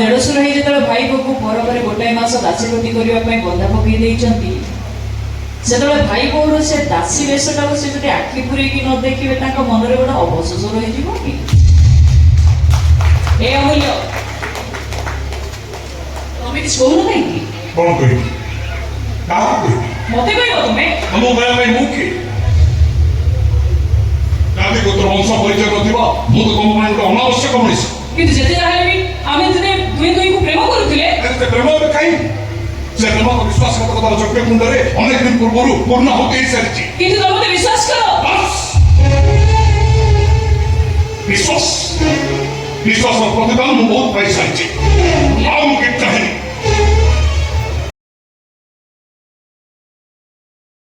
देढ़शुर जो भाई को पर गोटाए मास दासी गति करने बंधा पकई देती से भाई बोर से दासी वेशटा से जो आखि पूरे न देखिए मन में गोटे अवशोष रही अमूल्य तुम किसी कहून कहीं मत कह तुम्हें जातिगोत्र वंश परिचय नथिबा मु तो तुम माने गोटे अनावश्यक मनीष किंतु जते जाहे भी आमे जते दुई दुई को प्रेम करूथिले एते प्रेम बे काई से प्रेम को विश्वासघातकता चक्र कुंडरे अनेक दिन पूर्व पूर्ण होते ही सारिछि किंतु तुम मते विश्वास करो बस विश्वास विश्वास और प्रतिदान मु बहुत पाई सारिछि आ मु